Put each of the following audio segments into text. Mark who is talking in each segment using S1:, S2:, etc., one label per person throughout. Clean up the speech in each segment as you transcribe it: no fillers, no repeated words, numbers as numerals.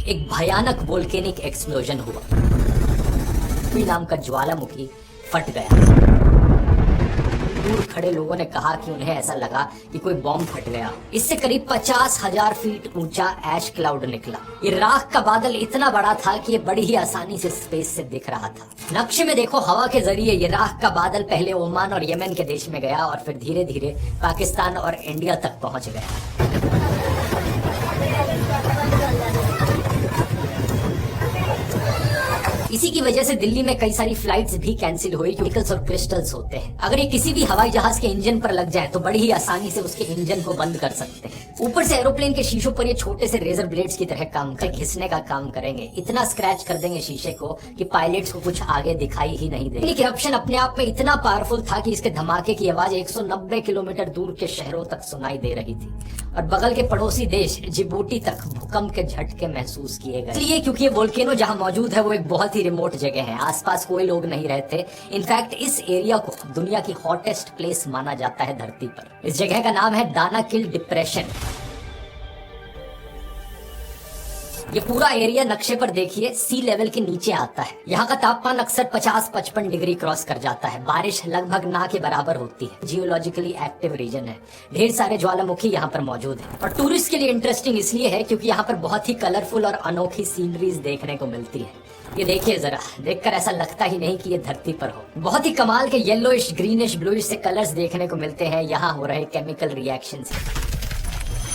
S1: एक भयानक volcanic explosion हुआ। नाम का ज्वालामुखी फट गया। दूर खड़े लोगों ने कहा कि उन्हें ऐसा लगा कि कोई बॉम्ब फट गया। इससे करीब 50,000 फीट ऊंचा ऐश क्लाउड निकला। ये राख का बादल इतना बड़ा था कि ये बड़ी ही आसानी से स्पेस से दिख रहा था। नक्शे में देखो, हवा के जरिए ये राख का बादल पहले ओमान और यमन के देश में गया और फिर धीरे धीरे पाकिस्तान और इंडिया तक पहुंच गया। इसी की वजह से दिल्ली में कई सारी फ्लाइट्स भी कैंसिल हुई क्योंकि और क्रिस्टल्स होते हैं। अगर ये किसी भी हवाई जहाज के इंजन पर लग जाए तो बड़ी ही आसानी से उसके इंजन को बंद कर सकते हैं। ऊपर से एरोप्लेन के शीशों पर ये छोटे से रेजर ब्लेड्स की तरह काम कर घिसने का काम करेंगे। इतना स्क्रैच कर देंगे शीशे को कि पायलट्स को कुछ आगे दिखाई ही नहीं देगा। इरप्शन अपने आप में इतना पावरफुल था कि इसके धमाके की आवाज 190 किलोमीटर दूर के शहरों तक सुनाई दे रही थी और बगल के पड़ोसी देश जिबूटी तक भूकंप के झटके महसूस किए गए। इसलिए क्योंकि ये वोल्केनो जहां मौजूद है वो एक बहुत ही रिमोट जगह है। आसपास कोई लोग नहीं रहते। इनफैक्ट इस एरिया को दुनिया की हॉटेस्ट प्लेस माना जाता है धरती पर। इस जगह का नाम है दानाकिल डिप्रेशन। ये पूरा एरिया नक्शे पर देखिए सी लेवल के नीचे आता है। यहाँ का तापमान अक्सर 50-55 डिग्री क्रॉस कर जाता है। बारिश लगभग ना के बराबर होती है। जियोलॉजिकली एक्टिव रीजन है। ढेर सारे ज्वालामुखी यहाँ पर मौजूद हैं और टूरिस्ट के लिए इंटरेस्टिंग इसलिए है क्योंकि यहाँ पर बहुत ही कलरफुल और अनोखी सीनरीज देखने को मिलती है। ये देखिए जरा, देखकर ऐसा लगता ही नहीं कि ये धरती पर हो। बहुत ही कमाल के येलोइश, ग्रीनिश, ब्लूइश से कलर्स देखने को मिलते हैं यहाँ हो रहे केमिकल रिएक्शन से।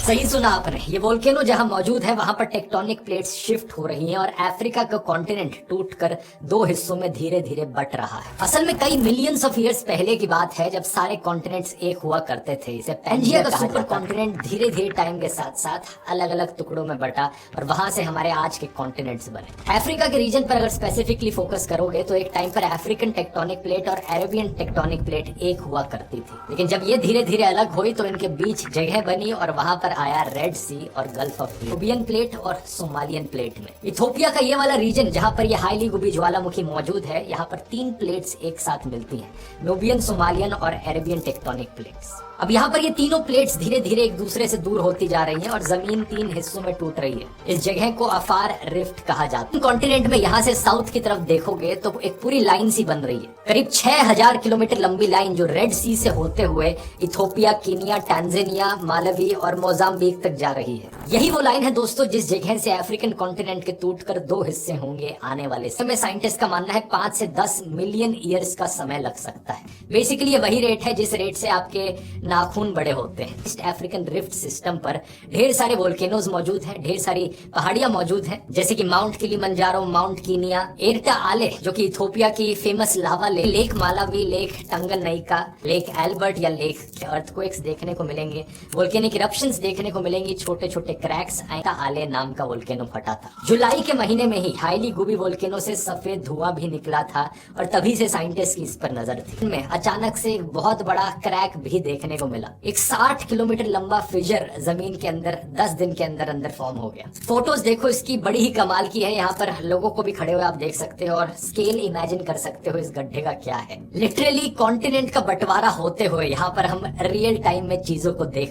S1: सही सुना आपने, ये वोल्केनो जहां मौजूद है वहां पर टेक्टोनिक प्लेट्स शिफ्ट हो रही हैं और अफ्रीका का कॉन्टिनेंट टूटकर दो हिस्सों में धीरे धीरे बट रहा है। असल में कई मिलियंस ऑफ ईयर्स पहले की बात है जब सारे कॉन्टिनेंट्स एक हुआ करते थे। इसे पैंजिया का सुपर कॉन्टिनेंट धीरे धीरे टाइम के साथ साथ अलग अलग टुकड़ों में बटा और वहां से हमारे आज के कॉन्टिनेंट्स बने। अफ्रीका के रीजन पर अगर स्पेसिफिकली फोकस करोगे तो एक टाइम पर अफ्रीकन टेक्टोनिक प्लेट और अरेबियन टेक्टोनिक प्लेट एक हुआ करती थी, लेकिन जब ये धीरे धीरे अलग हुई तो इनके बीच जगह बनी और वहां पर आया रेड सी और गल्फ ऑफ नूबियन प्लेट और सोमालियन प्लेट में। इथोपिया का ये वाला रीजन जहां पर ये हाईली गुबी ज्वालामुखी मौजूद है, यहाँ पर 3 प्लेट्स एक साथ मिलती हैं, नूबियन, सोमालियन और अरेबियन टेक्टोनिक प्लेट्स। अब यहाँ पर ये तीनों प्लेट्स धीरे धीरे एक दूसरे से दूर होती जा रही हैं और जमीन 3 हिस्सों में टूट रही है। इस जगह को अफार रिफ्ट कहा जाता है। कॉन्टिनेंट में यहाँ से साउथ की तरफ देखोगे तो एक पूरी लाइन सी बन रही है, करीब 6000 किलोमीटर लंबी लाइन जो रेड सी से होते हुए इथोपिया, कीनिया, टांजानिया, मालवी और मोजाम्बिक तक जा रही है। यही वो लाइन है दोस्तों जिस जगह से अफ्रीकन कॉन्टिनेंट के टूटकर 2 हिस्से होंगे आने वाले समय। साइंटिस्ट का मानना है 5 से 10 मिलियन ईयर्स का समय लग सकता है। बेसिकली ये वही रेट है जिस रेट से आपके नाखून बड़े होते हैं। ईस्ट अफ्रीकन रिफ्ट सिस्टम पर ढेर सारे वोल्केनोज मौजूद हैं, ढेर सारी पहाड़ियां मौजूद हैं, जैसे कि mount Kilimanjaro, mount Kenya, Erta Ale जो कि इथोपिया की famous lava lake Malawi, lake Tanganyika, lake Albert या लेक अर्थक्वेक्स देखने को मिलेंगे। वोल्केनिक इरप्शंस देखने को मिलेंगी, छोटे छोटे क्रैक्स। एर्टा आले नाम का वोल्केनो फटा था जुलाई के महीने में ही। हाईली गुबी वोल्केनो से सफेद धुआं भी निकला था और तभी से साइंटिस्ट की इस पर नजर थी। इनमें अचानक से बहुत बड़ा क्रैक भी देखने को मिला। एक 60 किलोमीटर लंबा फिजर जमीन के अंदर 10 दिन के अंदर अंदर फॉर्म हो गया। फोटोज देखो इसकी, बड़ी ही कमाल की है। यहाँ पर लोगों को भी खड़े हुए आप देख सकते हो और स्केल इमेजिन कर सकते हो इस गड्ढे का क्या है। लिटरली कॉन्टिनेंट का बंटवारा होते हुए यहाँ पर हम रियल टाइम में चीजों को देख